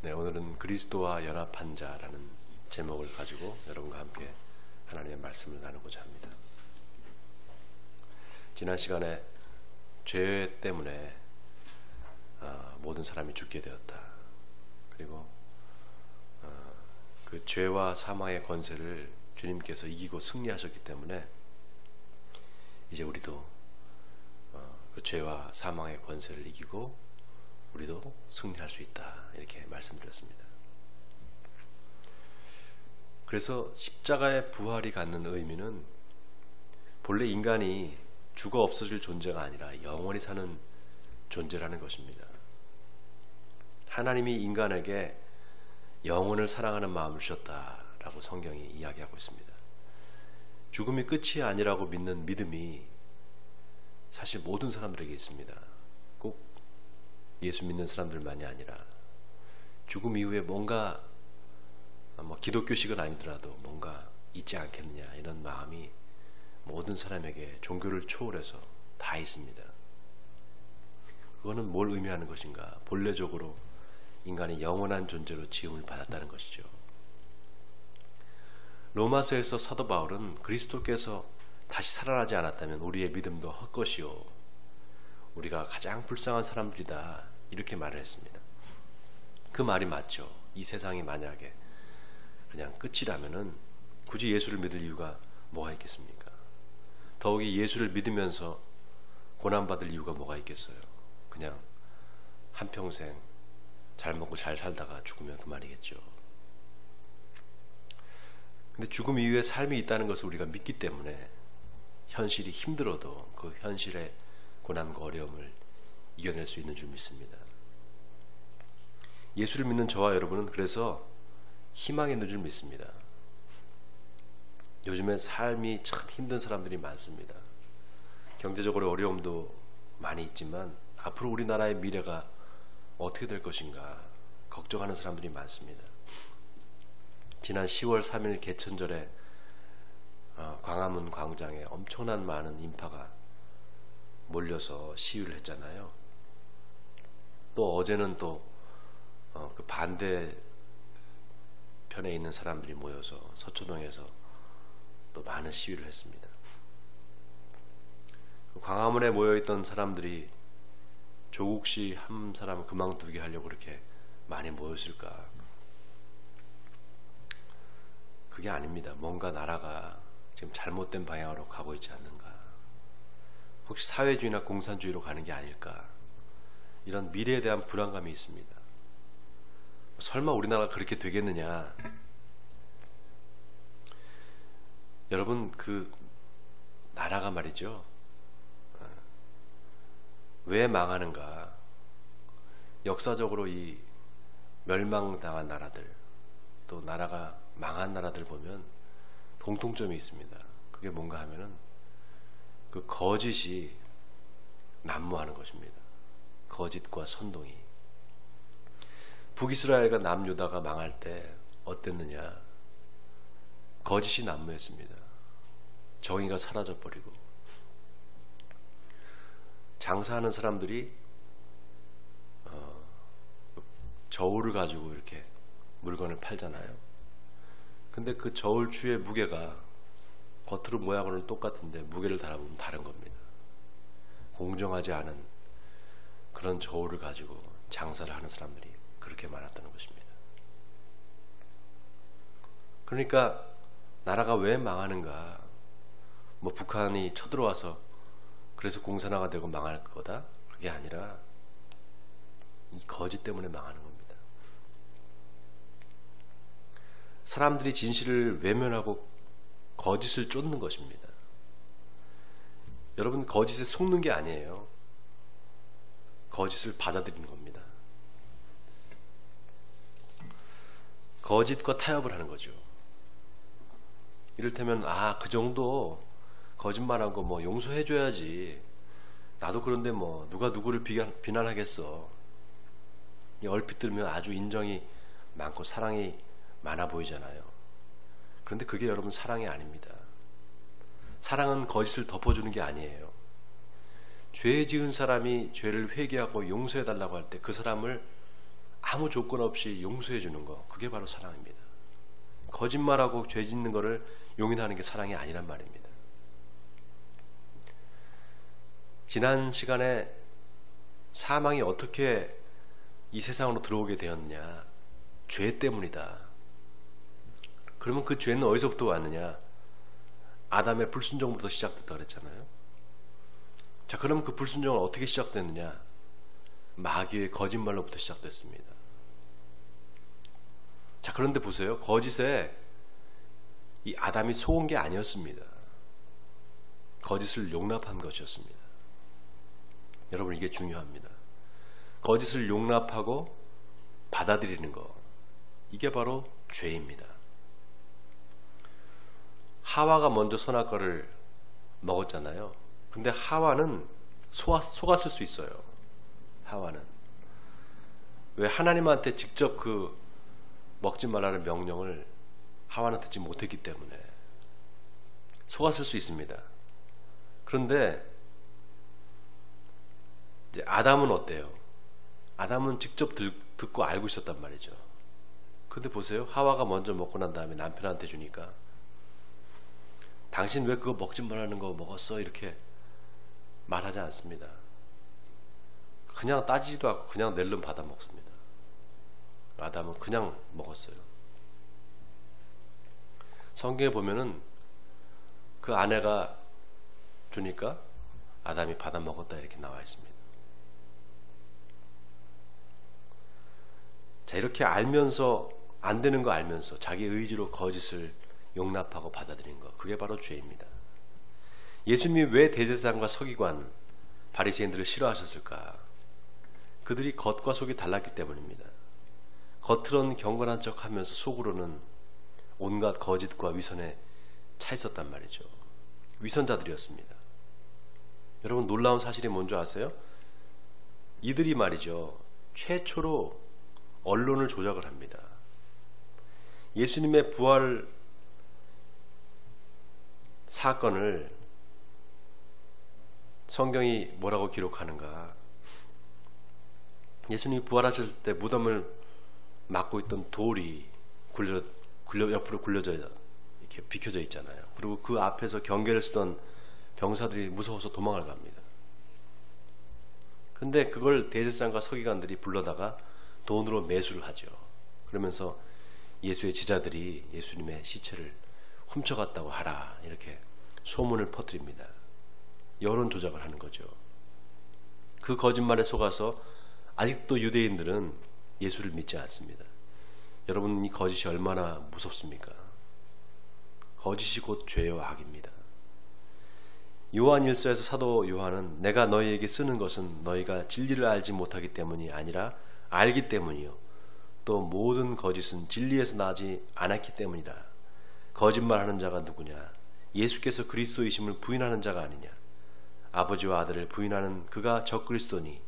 네, 오늘은 그리스도와 연합한 자라는 제목을 가지고 여러분과 함께 하나님의 말씀을 나누고자 합니다. 지난 시간에 죄 때문에 모든 사람이 죽게 되었다. 그리고 그 죄와 사망의 권세를 주님께서 이기고 승리하셨기 때문에 이제 우리도 그 죄와 사망의 권세를 이기고 우리도 승리할 수 있다, 이렇게 말씀드렸습니다. 그래서 십자가의 부활이 갖는 의미는 본래 인간이 죽어 없어질 존재가 아니라 영원히 사는 존재라는 것입니다. 하나님이 인간에게 영혼을 사랑하는 마음을 주셨다라고 성경이 이야기하고 있습니다. 죽음이 끝이 아니라고 믿는 믿음이 사실 모든 사람들에게 있습니다. 꼭 예수 믿는 사람들만이 아니라 죽음 이후에 뭔가 기독교식은 아니더라도 뭔가 있지 않겠느냐, 이런 마음이 모든 사람에게 종교를 초월해서 다 있습니다. 그거는 뭘 의미하는 것인가? 본래적으로 인간이 영원한 존재로 지음을 받았다는 것이죠. 로마서에서 사도 바울은 그리스도께서 다시 살아나지 않았다면 우리의 믿음도 헛것이요, 우리가 가장 불쌍한 사람들이다, 이렇게 말을 했습니다. 그 말이 맞죠. 이 세상이 만약에 그냥 끝이라면은 굳이 예수를 믿을 이유가 뭐가 있겠습니까? 더욱이 예수를 믿으면서 고난받을 이유가 뭐가 있겠어요? 그냥 한평생 잘 먹고 잘 살다가 죽으면 그만이겠죠. 근데 죽음 이후에 삶이 있다는 것을 우리가 믿기 때문에 현실이 힘들어도 그 현실의 고난과 어려움을 이겨낼 수 있는 줄 믿습니다. 예수를 믿는 저와 여러분은 그래서 희망이 있는 줄 믿습니다. 요즘에 삶이 참 힘든 사람들이 많습니다. 경제적으로 어려움도 많이 있지만 앞으로 우리나라의 미래가 어떻게 될 것인가 걱정하는 사람들이 많습니다. 지난 10월 3일 개천절에 광화문 광장에 엄청난 많은 인파가 몰려서 시위를 했잖아요. 또 어제는 또 그 반대 편에 있는 사람들이 모여서 서초동에서 또 많은 시위를 했습니다. 광화문에 모여있던 사람들이 조국 씨 한 사람 그만두게 하려고 그렇게 많이 모였을까? 그게 아닙니다. 뭔가 나라가 지금 잘못된 방향으로 가고 있지 않는가? 혹시 사회주의나 공산주의로 가는 게 아닐까? 이런 미래에 대한 불안감이 있습니다. 설마 우리나라가 그렇게 되겠느냐? 여러분, 그 나라가 말이죠, 왜 망하는가? 역사적으로 이 멸망당한 나라들, 또 나라가 망한 나라들 보면 공통점이 있습니다. 그게 뭔가 하면은 그 거짓이 난무하는 것입니다. 거짓과 선동이. 북이스라엘과 남유다가 망할 때 어땠느냐? 거짓이 난무했습니다. 정의가 사라져버리고, 장사하는 사람들이 저울을 가지고 이렇게 물건을 팔잖아요. 근데 그 저울추의 무게가 겉으로 모양으로는 똑같은데 무게를 달아보면 다른 겁니다. 공정하지 않은 그런 저울을 가지고 장사를 하는 사람들이 그렇게 많았다는 것입니다. 그러니까 나라가 왜 망하는가? 북한이 쳐들어와서 그래서 공산화가 되고 망할 거다? 그게 아니라 이 거짓 때문에 망하는 겁니다. 사람들이 진실을 외면하고 거짓을 쫓는 것입니다. 여러분, 거짓에 속는 게 아니에요. 거짓을 받아들이는 겁니다. 거짓과 타협을 하는 거죠. 이를테면 그 정도 거짓말한 거 용서해줘야지, 나도 그런데 누가 누구를 비난하겠어. 얼핏 들으면 아주 인정이 많고 사랑이 많아 보이잖아요. 그런데 그게 여러분 사랑이 아닙니다. 사랑은 거짓을 덮어주는 게 아니에요. 죄 지은 사람이 죄를 회개하고 용서해달라고 할 때 그 사람을 아무 조건 없이 용서해 주는 거, 그게 바로 사랑입니다. 거짓말하고 죄 짓는 거를 용인하는 게 사랑이 아니란 말입니다. 지난 시간에 사망이 어떻게 이 세상으로 들어오게 되었느냐? 죄 때문이다. 그러면 그 죄는 어디서부터 왔느냐? 아담의 불순종부터 시작됐다 그랬잖아요. 자, 그럼 그 불순종은 어떻게 시작됐느냐? 마귀의 거짓말로부터 시작됐습니다. 자, 그런데 보세요. 거짓에 이 아담이 속은 게 아니었습니다. 거짓을 용납한 것이었습니다. 여러분, 이게 중요합니다. 거짓을 용납하고 받아들이는 거, 이게 바로 죄입니다. 하와가 먼저 선악과를 먹었잖아요. 근데 하와는 속았을 수 있어요. 하와는 왜 하나님한테 직접 그 먹지 말라는 명령을 하와는 듣지 못했기 때문에 속았을 수 있습니다. 그런데 이제 아담은 어때요? 아담은 직접 듣고 알고 있었단 말이죠. 근데 보세요. 하와가 먼저 먹고 난 다음에 남편한테 주니까 당신 왜 그거 먹지 말라는 거 먹었어? 이렇게 말하지 않습니다. 그냥 따지지도 않고 그냥 낼름 받아 먹습니다. 아담은 그냥 먹었어요. 성경에 보면은 그 아내가 주니까 아담이 받아 먹었다 이렇게 나와 있습니다. 자, 이렇게 알면서 안 되는 거 알면서 자기 의지로 거짓을 용납하고 받아들인 거, 그게 바로 죄입니다. 예수님이 왜 대제사장과 서기관, 바리새인들을 싫어하셨을까? 그들이 겉과 속이 달랐기 때문입니다. 겉으로는 경건한 척하면서 속으로는 온갖 거짓과 위선에 차 있었단 말이죠. 위선자들이었습니다. 여러분, 놀라운 사실이 뭔지 아세요? 이들이 말이죠, 최초로 언론을 조작을 합니다. 예수님의 부활 사건을 성경이 뭐라고 기록하는가? 예수님이 부활하셨을 때 무덤을 막고 있던 돌이 옆으로 굴려져 이렇게 비켜져 있잖아요. 그리고 그 앞에서 경계를 쓰던 병사들이 무서워서 도망을 갑니다. 그런데 그걸 대제사장과 서기관들이 불러다가 돈으로 매수를 하죠. 그러면서 예수의 제자들이 예수님의 시체를 훔쳐갔다고 하라, 이렇게 소문을 퍼뜨립니다. 여론 조작을 하는 거죠. 그 거짓말에 속아서 아직도 유대인들은 예수를 믿지 않습니다. 여러분, 이 거짓이 얼마나 무섭습니까? 거짓이 곧 죄와 악입니다. 요한 1서에서 사도 요한은 내가 너희에게 쓰는 것은 너희가 진리를 알지 못하기 때문이 아니라 알기 때문이요, 또 모든 거짓은 진리에서 나지 않았기 때문이다. 거짓말하는 자가 누구냐? 예수께서 그리스도이심을 부인하는 자가 아니냐? 아버지와 아들을 부인하는 그가 적그리스도니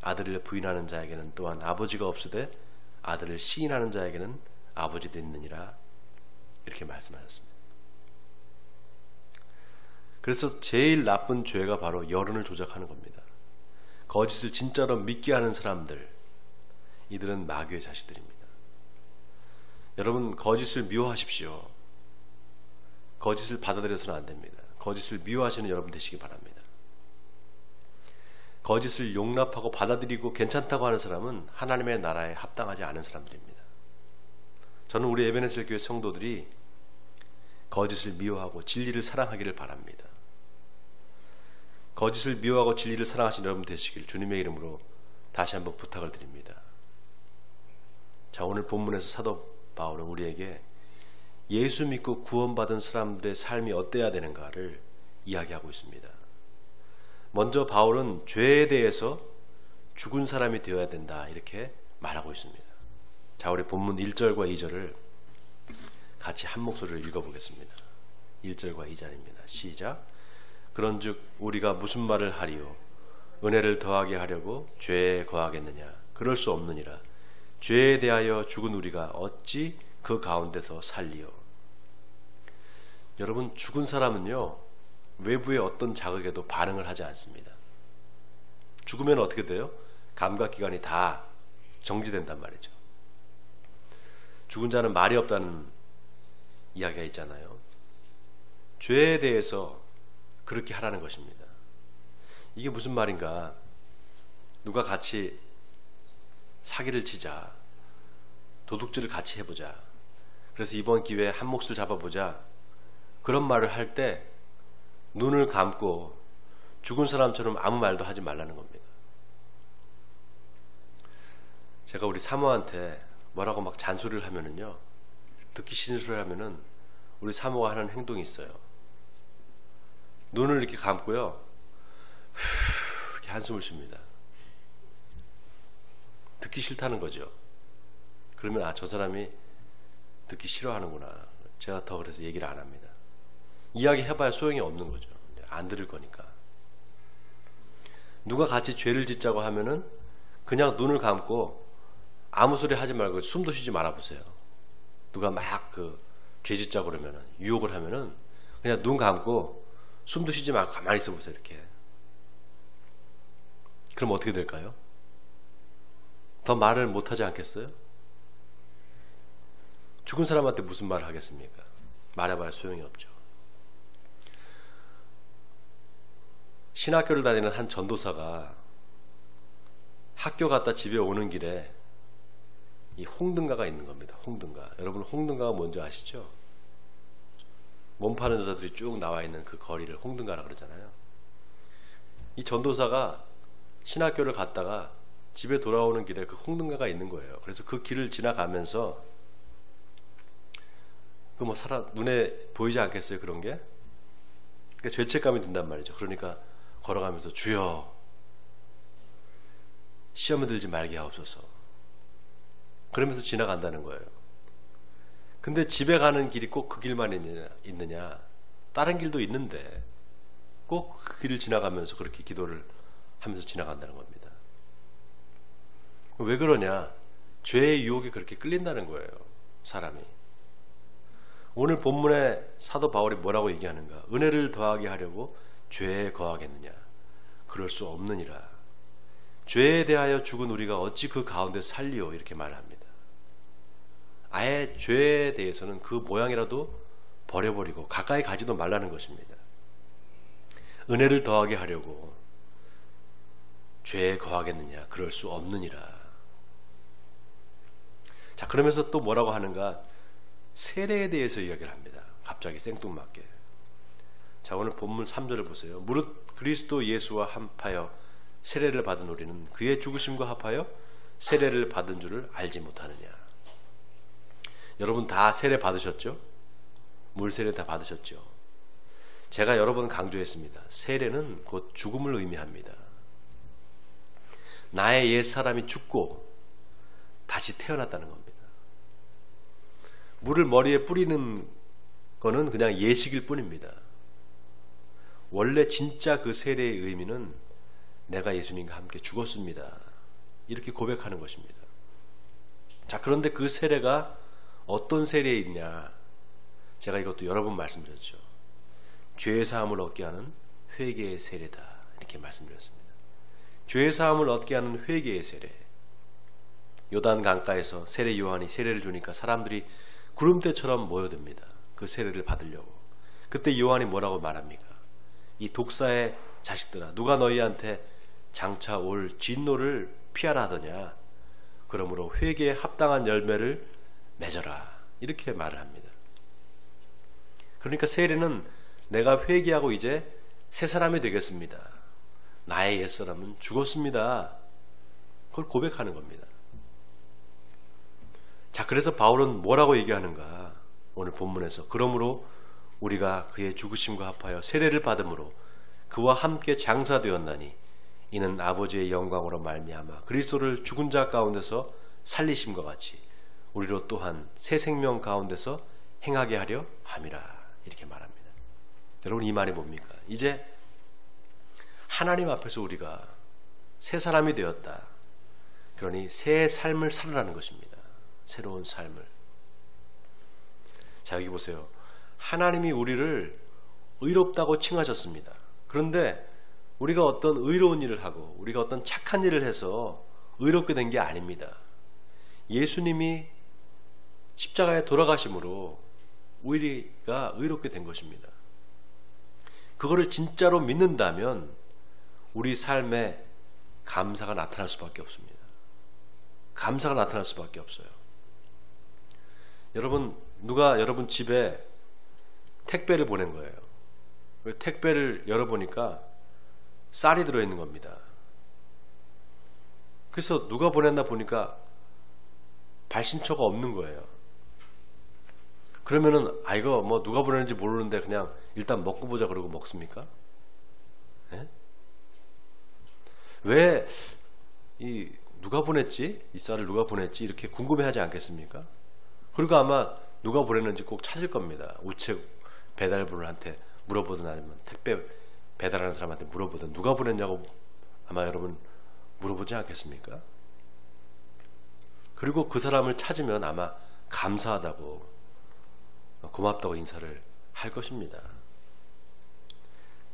아들을 부인하는 자에게는 또한 아버지가 없으되 아들을 시인하는 자에게는 아버지도 있느니라, 이렇게 말씀하셨습니다. 그래서 제일 나쁜 죄가 바로 여론을 조작하는 겁니다. 거짓을 진짜로 믿게 하는 사람들, 이들은 마귀의 자식들입니다. 여러분, 거짓을 미워하십시오. 거짓을 받아들여서는 안 됩니다. 거짓을 미워하시는 여러분 되시기 바랍니다. 거짓을 용납하고 받아들이고 괜찮다고 하는 사람은 하나님의 나라에 합당하지 않은 사람들입니다. 저는 우리 에베네셀 교회 성도들이 거짓을 미워하고 진리를 사랑하기를 바랍니다. 거짓을 미워하고 진리를 사랑하시는 여러분 되시길 주님의 이름으로 다시 한번 부탁을 드립니다. 자, 오늘 본문에서 사도 바울은 우리에게 예수 믿고 구원받은 사람들의 삶이 어때야 되는가를 이야기하고 있습니다. 먼저 바울은 죄에 대해서 죽은 사람이 되어야 된다, 이렇게 말하고 있습니다. 자, 우리 본문 1절과 2절을 같이 한 목소리를 읽어보겠습니다. 1절과 2절입니다. 시작. 그런즉 우리가 무슨 말을 하리요? 은혜를 더하게 하려고 죄에 거하겠느냐? 그럴 수 없느니라. 죄에 대하여 죽은 우리가 어찌 그 가운데서 살리요? 여러분, 죽은 사람은요, 외부의 어떤 자극에도 반응을 하지 않습니다. 죽으면 어떻게 돼요? 감각기관이 다 정지된단 말이죠. 죽은 자는 말이 없다는 이야기가 있잖아요. 죄에 대해서 그렇게 하라는 것입니다. 이게 무슨 말인가? 누가 같이 사기를 치자, 도둑질을 같이 해보자, 그래서 이번 기회에 한 몫을 잡아보자, 그런 말을 할 때 눈을 감고 죽은 사람처럼 아무 말도 하지 말라는 겁니다. 제가 우리 사모한테 뭐라고 막 잔소리를 하면은요, 듣기 싫은 소리를 하면은 우리 사모가 하는 행동이 있어요. 눈을 이렇게 감고요, 이렇게 한숨을 쉽니다. 듣기 싫다는 거죠. 그러면 아, 저 사람이 듣기 싫어하는구나. 제가 더 그래서 얘기를 안 합니다. 이야기 해봐야 소용이 없는 거죠. 안 들을 거니까. 누가 같이 죄를 짓자고 하면은 그냥 눈을 감고 아무 소리 하지 말고 숨도 쉬지 말아보세요. 누가 막 죄 짓자고 그러면은, 유혹을 하면은 그냥 눈 감고 숨도 쉬지 말고 가만히 있어 보세요. 이렇게. 그럼 어떻게 될까요? 더 말을 못하지 않겠어요? 죽은 사람한테 무슨 말을 하겠습니까? 말해봐야 소용이 없죠. 신학교를 다니는 한 전도사가 학교 갔다 집에 오는 길에 이 홍등가가 있는 겁니다. 홍등가. 여러분 홍등가가 뭔지 아시죠? 몸 파는 여자들이 쭉 나와 있는 그 거리를 홍등가라 그러잖아요. 이 전도사가 신학교를 갔다가 집에 돌아오는 길에 그 홍등가가 있는 거예요. 그래서 그 길을 지나가면서 그 뭐 눈에 보이지 않겠어요? 그런 게? 그러니까 죄책감이 든단 말이죠. 그러니까 걸어가면서 주여 시험에 들지 말게 하옵소서. 그러면서 지나간다는 거예요. 근데 집에 가는 길이 꼭 그 길만 있느냐? 다른 길도 있는데 꼭 그 길을 지나가면서 그렇게 기도를 하면서 지나간다는 겁니다. 왜 그러냐? 죄의 유혹에 그렇게 끌린다는 거예요. 사람이. 오늘 본문에 사도 바울이 뭐라고 얘기하는가? 은혜를 더하게 하려고 죄에 거하겠느냐? 그럴 수 없느니라. 죄에 대하여 죽은 우리가 어찌 그 가운데 살리오? 이렇게 말합니다. 아예 죄에 대해서는 그 모양이라도 버려버리고 가까이 가지도 말라는 것입니다. 은혜를 더하게 하려고 죄에 거하겠느냐? 그럴 수 없느니라. 자, 그러면서 또 뭐라고 하는가? 세례에 대해서 이야기를 합니다. 갑자기 생뚱맞게. 자, 오늘 본문 3절을 보세요. 무릇 그리스도 예수와 합하여 세례를 받은 우리는 그의 죽으심과 합하여 세례를 받은 줄을 알지 못하느냐. 여러분 다 세례 받으셨죠? 물 세례 다 받으셨죠? 제가 여러 번 강조했습니다. 세례는 곧 죽음을 의미합니다. 나의 옛사람이 죽고 다시 태어났다는 겁니다. 물을 머리에 뿌리는 거는 그냥 예식일 뿐입니다. 원래 진짜 그 세례의 의미는 내가 예수님과 함께 죽었습니다. 이렇게 고백하는 것입니다. 자, 그런데 그 세례가 어떤 세례에 있냐? 제가 이것도 여러 번 말씀드렸죠. 죄의 사함을 얻게 하는 회개의 세례다. 이렇게 말씀드렸습니다. 죄의 사함을 얻게 하는 회개의 세례. 요단 강가에서 세례 요한이 세례를 주니까 사람들이 구름대처럼 모여듭니다. 그 세례를 받으려고. 그때 요한이 뭐라고 말합니까? 이 독사의 자식들아, 누가 너희한테 장차 올 진노를 피하라 하더냐? 그러므로 회개에 합당한 열매를 맺어라. 이렇게 말을 합니다. 그러니까 세례는 내가 회개하고 이제 새 사람이 되겠습니다. 나의 옛사람은 죽었습니다. 그걸 고백하는 겁니다. 자, 그래서 바울은 뭐라고 얘기하는가? 오늘 본문에서 그러므로 우리가 그의 죽으심과 합하여 세례를 받음으로 그와 함께 장사되었나니 이는 아버지의 영광으로 말미암아 그리스도를 죽은 자 가운데서 살리심과 같이 우리로 또한 새 생명 가운데서 행하게 하려 함이라. 이렇게 말합니다. 여러분, 이 말이 뭡니까? 이제 하나님 앞에서 우리가 새 사람이 되었다. 그러니 새 삶을 살아라는 것입니다. 새로운 삶을. 자, 여기 보세요. 하나님이 우리를 의롭다고 칭하셨습니다. 그런데 우리가 어떤 의로운 일을 하고 우리가 어떤 착한 일을 해서 의롭게 된 게 아닙니다. 예수님이 십자가에 돌아가심으로 우리가 의롭게 된 것입니다. 그거를 진짜로 믿는다면 우리 삶에 감사가 나타날 수밖에 없습니다. 감사가 나타날 수밖에 없어요. 여러분, 누가 여러분 집에 택배를 보낸 거예요. 그 택배를 열어보니까 쌀이 들어있는 겁니다. 그래서 누가 보냈나 보니까 발신처가 없는 거예요. 그러면은 이거 뭐 누가 보냈는지 모르는데 그냥 일단 먹고 보자 그러고 먹습니까? 예? 왜 이 누가 보냈지? 이 쌀을 누가 보냈지? 이렇게 궁금해하지 않겠습니까? 그리고 아마 누가 보냈는지 꼭 찾을 겁니다. 우체국 배달부한테 물어보든 아니면 택배 배달하는 사람한테 물어보든 누가 보냈냐고 아마 여러분 물어보지 않겠습니까? 그리고 그 사람을 찾으면 아마 감사하다고 고맙다고 인사를 할 것입니다.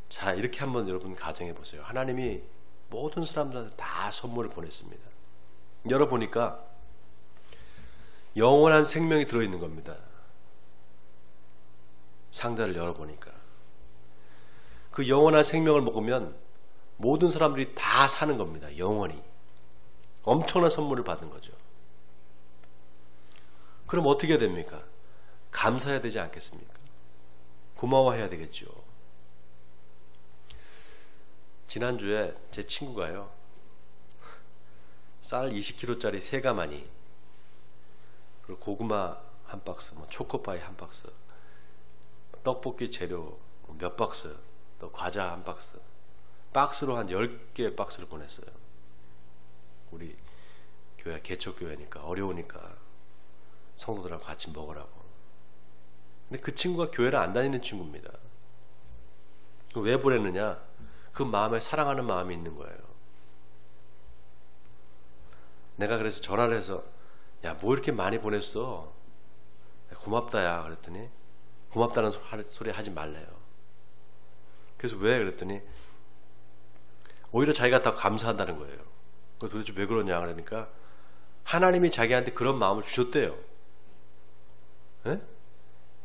자, 이렇게 한번 여러분 가정해 보세요. 하나님이 모든 사람들한테 다 선물을 보냈습니다. 열어보니까 영원한 생명이 들어있는 겁니다. 상자를 열어보니까 그 영원한 생명을 먹으면 모든 사람들이 다 사는 겁니다. 영원히. 엄청난 선물을 받은 거죠. 그럼 어떻게 해야 됩니까? 감사해야 되지 않겠습니까? 고마워해야 되겠죠. 지난주에 제 친구가요, 쌀 20kg짜리 3가마니, 그리고 고구마 한 박스, 초코파이 한 박스, 떡볶이 재료 몇 박스, 또 과자 한 박스, 박스로 한 10개 박스를 보냈어요. 우리 교회 개척교회니까 어려우니까 성도들하고 같이 먹으라고. 근데 그 친구가 교회를 안 다니는 친구입니다. 왜 보냈느냐? 그 마음에 사랑하는 마음이 있는 거예요. 내가 그래서 전화를 해서 야, 뭐 이렇게 많이 보냈어? 고맙다 야 그랬더니 고맙다는 소리 하지 말래요. 그래서 왜? 그랬더니 오히려 자기가 더 감사한다는 거예요. 그래서 도대체 왜 그러냐 그러니까 하나님이 자기한테 그런 마음을 주셨대요. 에?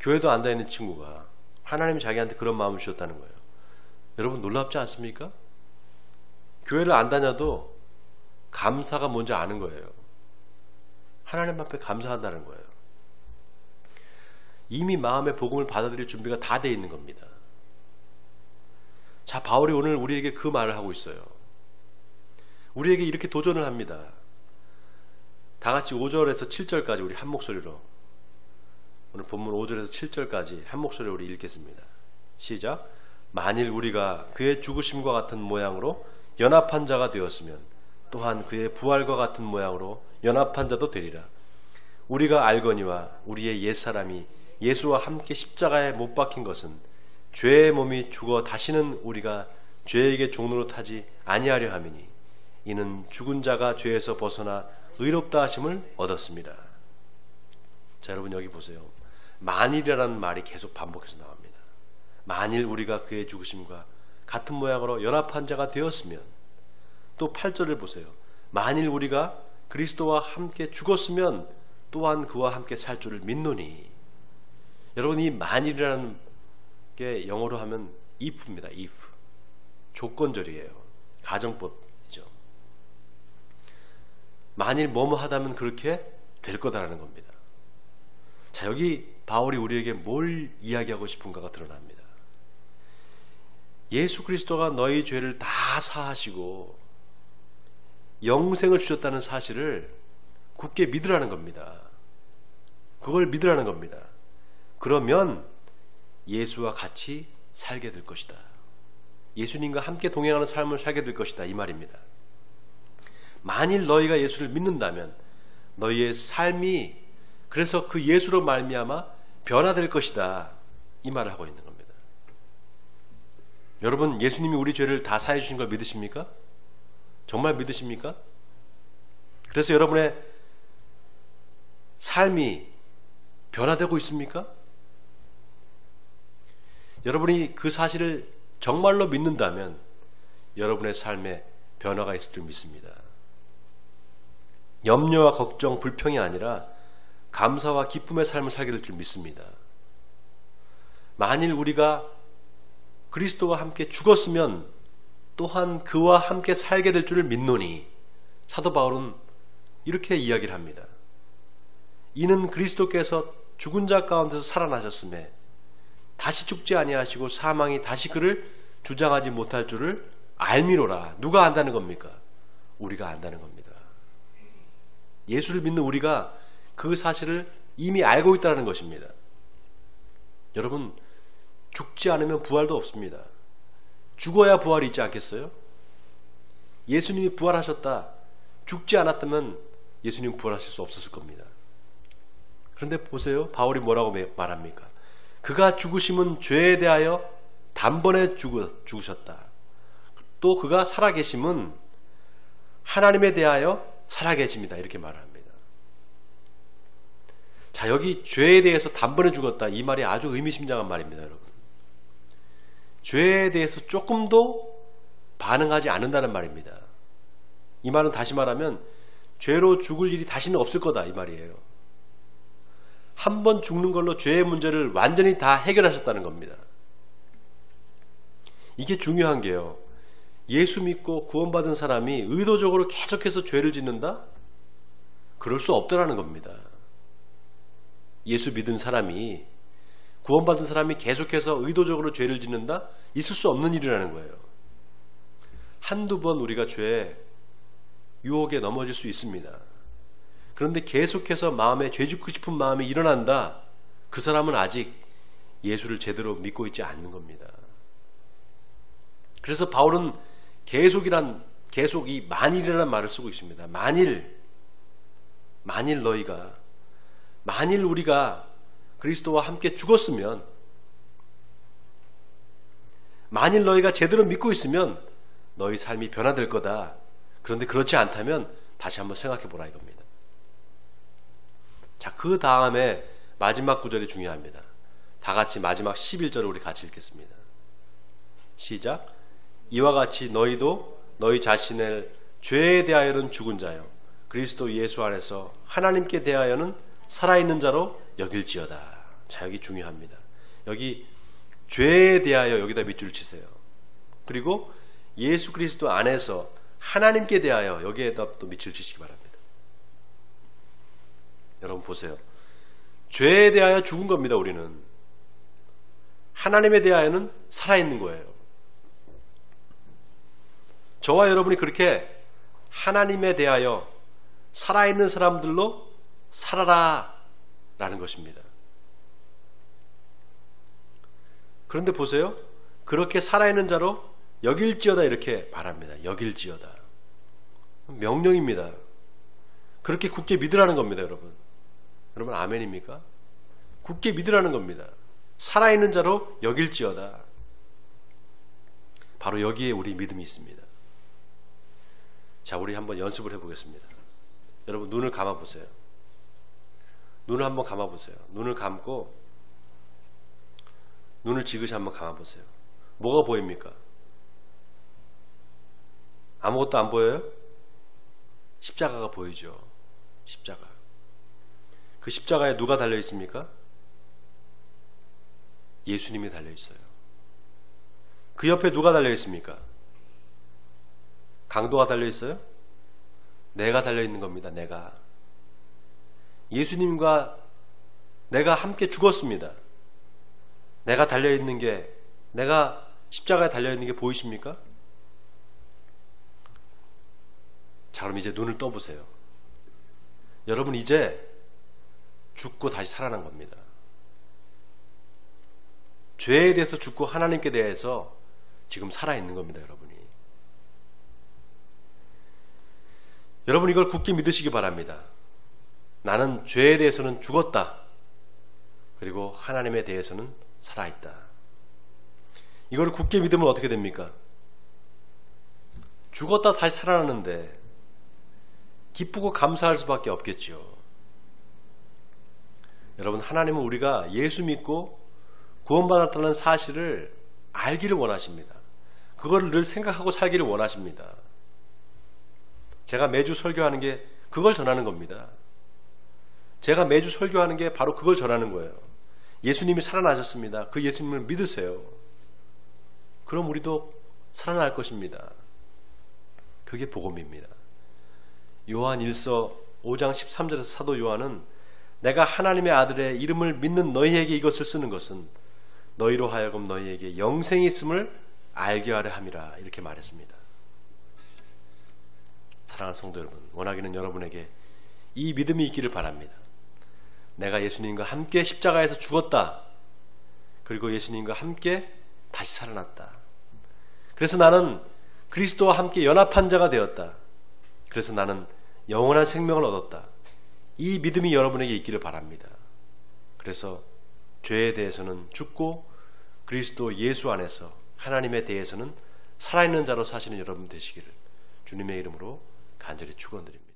교회도 안 다니는 친구가 하나님이 자기한테 그런 마음을 주셨다는 거예요. 여러분 놀랍지 않습니까? 교회를 안 다녀도 감사가 뭔지 아는 거예요. 하나님 앞에 감사한다는 거예요. 이미 마음의 복음을 받아들일 준비가 다 돼 있는 겁니다. 자, 바울이 오늘 우리에게 그 말을 하고 있어요. 우리에게 이렇게 도전을 합니다. 다 같이 5절에서 7절까지 우리 한 목소리로, 오늘 본문 5절에서 7절까지 한 목소리로 우리 읽겠습니다. 시작. 만일 우리가 그의 죽으심과 같은 모양으로 연합한 자가 되었으면 또한 그의 부활과 같은 모양으로 연합한 자도 되리라. 우리가 알거니와 우리의 옛사람이 예수와 함께 십자가에 못 박힌 것은 죄의 몸이 죽어 다시는 우리가 죄에게 종로로 타지 아니하려 함이니 이는 죽은 자가 죄에서 벗어나 의롭다 하심을 얻었습니다. 자, 여러분 여기 보세요. 만일이라는 말이 계속 반복해서 나옵니다. 만일 우리가 그의 죽으심과 같은 모양으로 연합한 자가 되었으면, 또 8절을 보세요. 만일 우리가 그리스도와 함께 죽었으면 또한 그와 함께 살 줄을 믿노니. 여러분, 이 만일이라는 게 영어로 하면 if입니다. if. 조건절이에요. 가정법이죠. 만일 뭐뭐 하다면 그렇게 될 거다라는 겁니다. 자, 여기 바울이 우리에게 뭘 이야기하고 싶은가가 드러납니다. 예수 그리스도가 너희 죄를 다 사하시고 영생을 주셨다는 사실을 굳게 믿으라는 겁니다. 그걸 믿으라는 겁니다. 그러면 예수와 같이 살게 될 것이다. 예수님과 함께 동행하는 삶을 살게 될 것이다. 이 말입니다. 만일 너희가 예수를 믿는다면 너희의 삶이 그래서 그 예수로 말미암아 변화될 것이다. 이 말을 하고 있는 겁니다. 여러분, 예수님이 우리 죄를 다 사해 주신 걸 믿으십니까? 정말 믿으십니까? 그래서 여러분의 삶이 변화되고 있습니까? 여러분이 그 사실을 정말로 믿는다면 여러분의 삶에 변화가 있을 줄 믿습니다. 염려와 걱정, 불평이 아니라 감사와 기쁨의 삶을 살게 될 줄 믿습니다. 만일 우리가 그리스도와 함께 죽었으면 또한 그와 함께 살게 될 줄을 믿노니, 사도 바울은 이렇게 이야기를 합니다. 이는 그리스도께서 죽은 자 가운데서 살아나셨음에 다시 죽지 아니하시고 사망이 다시 그를 주장하지 못할 줄을 알미로라. 누가 안다는 겁니까? 우리가 안다는 겁니다. 예수를 믿는 우리가 그 사실을 이미 알고 있다는 것입니다. 여러분, 죽지 않으면 부활도 없습니다. 죽어야 부활이 있지 않겠어요? 예수님이 부활하셨다. 죽지 않았다면 예수님 부활하실 수 없었을 겁니다. 그런데 보세요. 바울이 뭐라고 말합니까? 그가 죽으심은 죄에 대하여 단번에 죽으셨다. 또 그가 살아계심은 하나님에 대하여 살아계십니다. 이렇게 말합니다. 자, 여기 죄에 대해서 단번에 죽었다. 이 말이 아주 의미심장한 말입니다, 여러분. 죄에 대해서 조금도 반응하지 않는다는 말입니다. 이 말은 다시 말하면 죄로 죽을 일이 다시는 없을 거다, 이 말이에요. 한 번 죽는 걸로 죄의 문제를 완전히 다 해결하셨다는 겁니다. 이게 중요한 게요. 예수 믿고 구원받은 사람이 의도적으로 계속해서 죄를 짓는다? 그럴 수 없다라는 겁니다. 예수 믿은 사람이, 구원받은 사람이 계속해서 의도적으로 죄를 짓는다? 있을 수 없는 일이라는 거예요. 한두 번 우리가 죄에 유혹에 넘어질 수 있습니다. 그런데 계속해서 마음에 죄 짓고 싶은 마음이 일어난다? 그 사람은 아직 예수를 제대로 믿고 있지 않는 겁니다. 그래서 바울은 계속 이 만일이라는 말을 쓰고 있습니다. 만일 우리가 그리스도와 함께 죽었으면, 만일 너희가 제대로 믿고 있으면 너희 삶이 변화될 거다. 그런데 그렇지 않다면 다시 한번 생각해 보라 이겁니다. 자, 그 다음에 마지막 구절이 중요합니다. 다 같이 마지막 11절을 우리 같이 읽겠습니다. 시작. 이와 같이 너희도 너희 자신의 죄에 대하여는 죽은 자요 그리스도 예수 안에서 하나님께 대하여는 살아있는 자로 여길지어다. 자, 여기 중요합니다. 여기 죄에 대하여 여기다 밑줄 치세요. 그리고 예수 그리스도 안에서 하나님께 대하여 여기에다 또 밑줄 치시기 바랍니다. 여러분 보세요. 죄에 대하여 죽은 겁니다. 우리는. 하나님에 대하여는 살아있는 거예요. 저와 여러분이 그렇게 하나님에 대하여 살아있는 사람들로 살아라 라는 것입니다. 그런데 보세요. 그렇게 살아있는 자로 여길지어다 이렇게 말합니다. 여길지어다. 명령입니다. 그렇게 굳게 믿으라는 겁니다. 여러분 아멘입니까? 굳게 믿으라는 겁니다. 살아있는 자로 여길지어다. 바로 여기에 우리 믿음이 있습니다. 자, 우리 한번 연습을 해보겠습니다. 여러분 눈을 감아보세요. 눈을 한번 감아보세요. 눈을 감고 눈을 지그시 한번 감아보세요. 뭐가 보입니까? 아무것도 안 보여요? 십자가가 보이죠. 십자가. 그 십자가에 누가 달려 있습니까? 예수님이 달려 있어요. 그 옆에 누가 달려 있습니까? 강도가 달려 있어요? 내가 달려 있는 겁니다. 내가. 예수님과 내가 함께 죽었습니다. 내가 달려 있는 게, 내가 십자가에 달려 있는 게 보이십니까? 자, 그럼 이제 눈을 떠보세요. 여러분 이제 죽고 다시 살아난 겁니다. 죄에 대해서 죽고 하나님께 대해서 지금 살아있는 겁니다. 여러분 이걸 굳게 믿으시기 바랍니다. 나는 죄에 대해서는 죽었다. 그리고 하나님에 대해서는 살아있다. 이걸 굳게 믿으면 어떻게 됩니까? 죽었다 다시 살아났는데 기쁘고 감사할 수밖에 없겠죠. 여러분 하나님은 우리가 예수 믿고 구원받았다는 사실을 알기를 원하십니다. 그거를 늘 생각하고 살기를 원하십니다. 제가 매주 설교하는 게 그걸 전하는 겁니다. 제가 매주 설교하는 게 바로 그걸 전하는 거예요. 예수님이 살아나셨습니다. 그 예수님을 믿으세요. 그럼 우리도 살아날 것입니다. 그게 복음입니다. 요한 1서 5장 13절에서 사도 요한은 내가 하나님의 아들의 이름을 믿는 너희에게 이것을 쓰는 것은 너희로 하여금 너희에게 영생이 있음을 알게 하려 함이라 이렇게 말했습니다. 사랑하는 성도 여러분, 원하기는 여러분에게 이 믿음이 있기를 바랍니다. 내가 예수님과 함께 십자가에서 죽었다. 그리고 예수님과 함께 다시 살아났다. 그래서 나는 그리스도와 함께 연합한 자가 되었다. 그래서 나는 영원한 생명을 얻었다. 이 믿음이 여러분에게 있기를 바랍니다. 그래서 죄에 대해서는 죽고 그리스도 예수 안에서 하나님에 대해서는 살아있는 자로 사시는 여러분 되시기를 주님의 이름으로 간절히 축원드립니다.